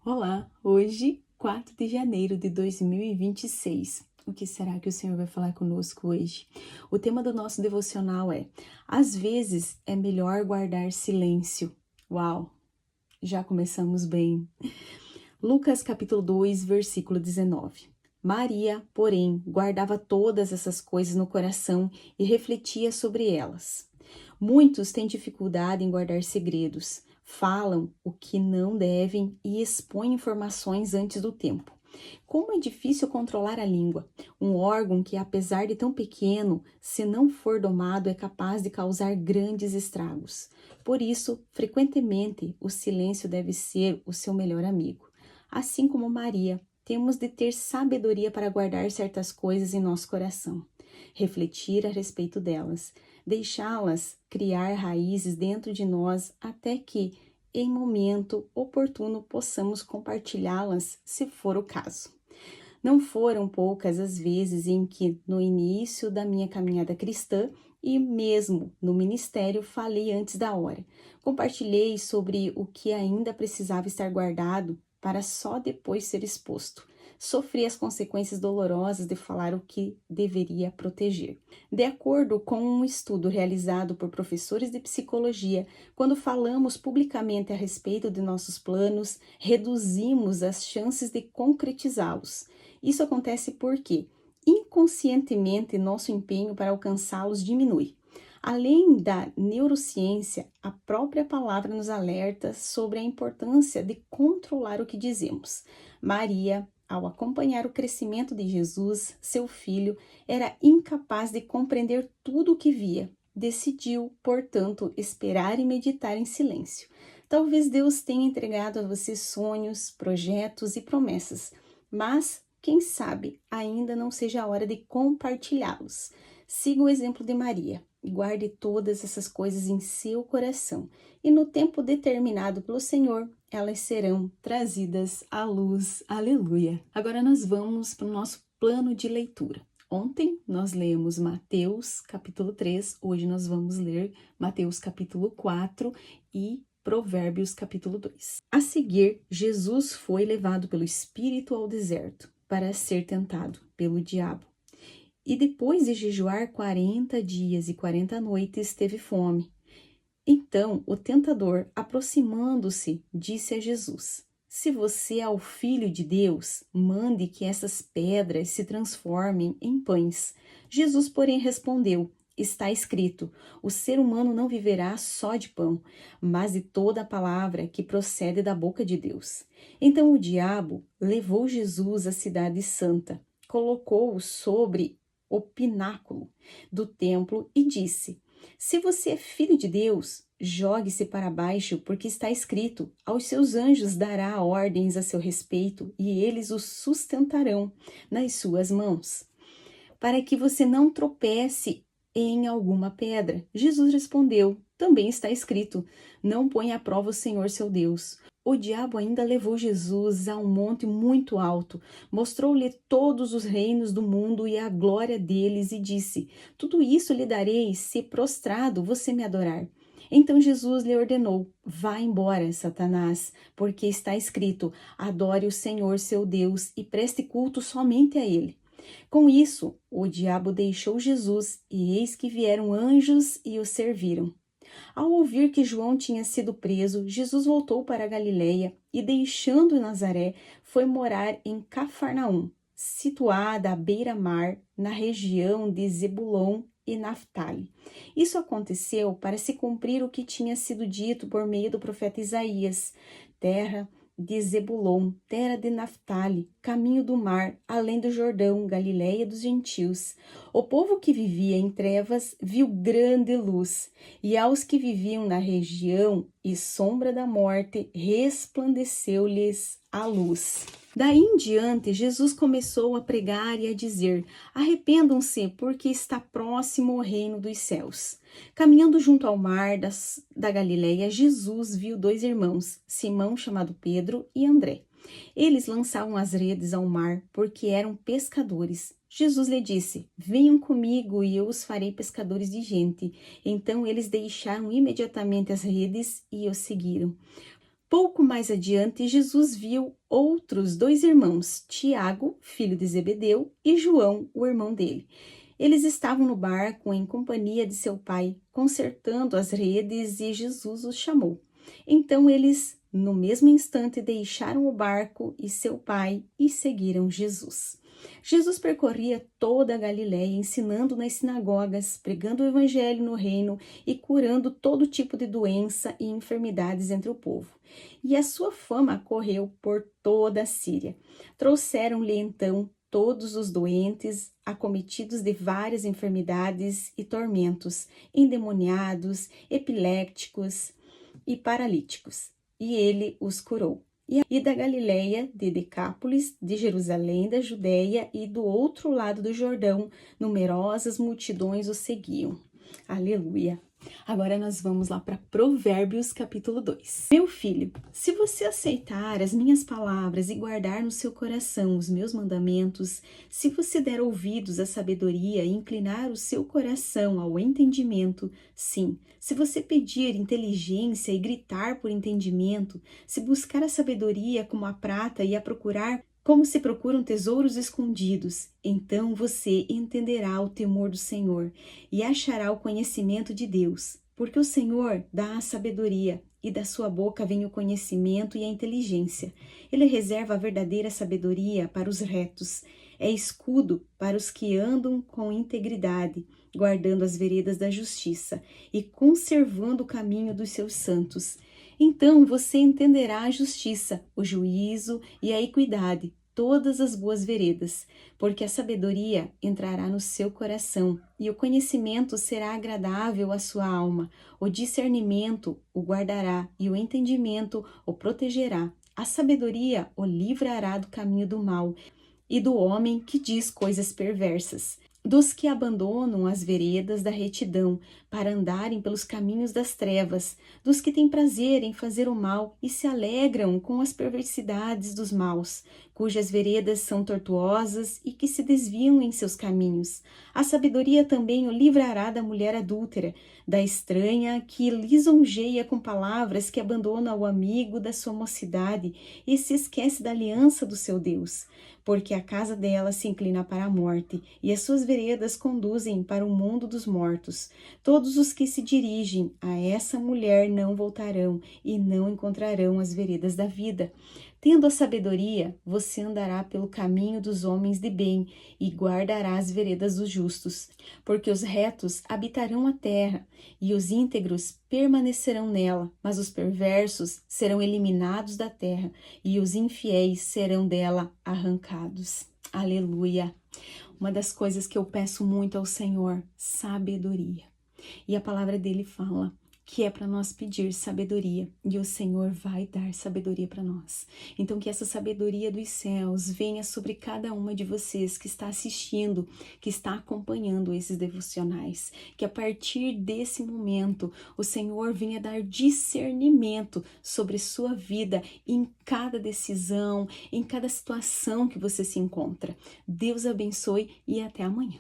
Olá, hoje, 4 de janeiro de 2026. O que será que o Senhor vai falar conosco hoje? O tema do nosso devocional é: às vezes é melhor guardar silêncio. Uau, já começamos bem. Lucas capítulo 2, versículo 19. Maria, porém, guardava todas essas coisas no coração e refletia sobre elas. Muitos têm dificuldade em guardar segredos, falam o que não devem e expõem informações antes do tempo. Como é difícil controlar a língua, um órgão que, apesar de tão pequeno, se não for domado, é capaz de causar grandes estragos. Por isso, frequentemente, o silêncio deve ser o seu melhor amigo. Assim como Maria, temos de ter sabedoria para guardar certas coisas em nosso coração, refletir a respeito delas, deixá-las criar raízes dentro de nós até que, em momento oportuno, possamos compartilhá-las, se for o caso. Não foram poucas as vezes em que, no início da minha caminhada cristã e mesmo no ministério, falei antes da hora. Compartilhei sobre o que ainda precisava estar guardado para só depois ser exposto. Sofri as consequências dolorosas de falar o que deveria proteger. De acordo com um estudo realizado por professores de psicologia, quando falamos publicamente a respeito de nossos planos, reduzimos as chances de concretizá-los. Isso acontece porque, inconscientemente, nosso empenho para alcançá-los diminui. Além da neurociência, a própria palavra nos alerta sobre a importância de controlar o que dizemos. Maria, ao acompanhar o crescimento de Jesus, seu filho, era incapaz de compreender tudo o que via. Decidiu, portanto, esperar e meditar em silêncio. Talvez Deus tenha entregado a você sonhos, projetos e promessas, mas, quem sabe, ainda não seja a hora de compartilhá-los. Siga o exemplo de Maria e guarde todas essas coisas em seu coração, e no tempo determinado pelo Senhor, elas serão trazidas à luz. Aleluia! Agora nós vamos para o nosso plano de leitura. Ontem nós lemos Mateus capítulo 3, hoje nós vamos ler Mateus capítulo 4 e Provérbios capítulo 2. A seguir, Jesus foi levado pelo Espírito ao deserto para ser tentado pelo diabo. E depois de jejuar 40 dias e 40 noites, teve fome. Então o tentador, aproximando-se, disse a Jesus: Se você é o Filho de Deus, mande que essas pedras se transformem em pães. Jesus, porém, respondeu: Está escrito: o ser humano não viverá só de pão, mas de toda a palavra que procede da boca de Deus. Então o diabo levou Jesus à cidade santa, colocou-o sobre o pináculo do templo e disse: Se você é filho de Deus, jogue-se para baixo, porque está escrito: aos seus anjos dará ordens a seu respeito, e eles o sustentarão nas suas mãos, para que você não tropece em alguma pedra. Jesus respondeu: Também está escrito: Não ponha à prova o Senhor seu Deus. O diabo ainda levou Jesus a um monte muito alto, mostrou-lhe todos os reinos do mundo e a glória deles, e disse: Tudo isso lhe darei se prostrado você me adorar. Então Jesus lhe ordenou: Vá embora, Satanás, porque está escrito: Adore o Senhor seu Deus e preste culto somente a ele. Com isso, o diabo deixou Jesus, e eis que vieram anjos e o serviram. Ao ouvir que João tinha sido preso, Jesus voltou para a Galileia e, deixando Nazaré, foi morar em Cafarnaum, situada à beira-mar, na região de Zebulon e Naftali. Isso aconteceu para se cumprir o que tinha sido dito por meio do profeta Isaías: terra de Zebulon, terra de Naftali, caminho do mar, além do Jordão, Galileia dos gentios. O povo que vivia em trevas viu grande luz, e aos que viviam na região e sombra da morte, resplandeceu-lhes a luz. Daí em diante, Jesus começou a pregar e a dizer: Arrependam-se, porque está próximo o reino dos céus. Caminhando junto ao mar da Galileia, Jesus viu dois irmãos, Simão, chamado Pedro, e André. Eles lançavam as redes ao mar, porque eram pescadores. Jesus lhe disse: Venham comigo e eu os farei pescadores de gente. Então eles deixaram imediatamente as redes e o seguiram. Pouco mais adiante, Jesus viu outros 2 irmãos, Tiago, filho de Zebedeu, e João, o irmão dele. Eles estavam no barco em companhia de seu pai, consertando as redes, e Jesus os chamou. Então eles, no mesmo instante, deixaram o barco e seu pai e seguiram Jesus. Jesus percorria toda a Galiléia, ensinando nas sinagogas, pregando o evangelho no reino e curando todo tipo de doença e enfermidades entre o povo. E a sua fama correu por toda a Síria. Trouxeram-lhe então todos os doentes, acometidos de várias enfermidades e tormentos, endemoniados, epilépticos e paralíticos, e ele os curou. E da Galiléia, de Decápolis, de Jerusalém, da Judéia e do outro lado do Jordão, numerosas multidões o seguiam. Aleluia! Agora nós vamos lá para Provérbios capítulo 2. Meu filho, se você aceitar as minhas palavras e guardar no seu coração os meus mandamentos, se você der ouvidos à sabedoria e inclinar o seu coração ao entendimento, sim, se você pedir inteligência e gritar por entendimento, se buscar a sabedoria como a prata e a procurar como se procuram tesouros escondidos, então você entenderá o temor do Senhor e achará o conhecimento de Deus, porque o Senhor dá a sabedoria e da sua boca vem o conhecimento e a inteligência. Ele reserva a verdadeira sabedoria para os retos, é escudo para os que andam com integridade, guardando as veredas da justiça e conservando o caminho dos seus santos. Então você entenderá a justiça, o juízo e a equidade, todas as boas veredas, porque a sabedoria entrará no seu coração e o conhecimento será agradável à sua alma. O discernimento o guardará e o entendimento o protegerá. A sabedoria o livrará do caminho do mal e do homem que diz coisas perversas, dos que abandonam as veredas da retidão para andarem pelos caminhos das trevas, dos que têm prazer em fazer o mal e se alegram com as perversidades dos maus, cujas veredas são tortuosas e que se desviam em seus caminhos. A sabedoria também o livrará da mulher adúltera, da estranha que lisonjeia com palavras, que abandona o amigo da sua mocidade e se esquece da aliança do seu Deus, porque a casa dela se inclina para a morte e as suas veredas conduzem para o mundo dos mortos. Todos os que se dirigem a essa mulher não voltarão e não encontrarão as veredas da vida. Tendo a sabedoria, você andará pelo caminho dos homens de bem e guardará as veredas dos justos, porque os retos habitarão a terra e os íntegros permanecerão nela, mas os perversos serão eliminados da terra e os infiéis serão dela arrancados. Aleluia! Uma das coisas que eu peço muito ao Senhor, sabedoria. E a palavra dele fala que é para nós pedir sabedoria, e o Senhor vai dar sabedoria para nós. Então que essa sabedoria dos céus venha sobre cada uma de vocês que está assistindo, que está acompanhando esses devocionais, que a partir desse momento o Senhor venha dar discernimento sobre sua vida em cada decisão, em cada situação que você se encontra. Deus abençoe e até amanhã.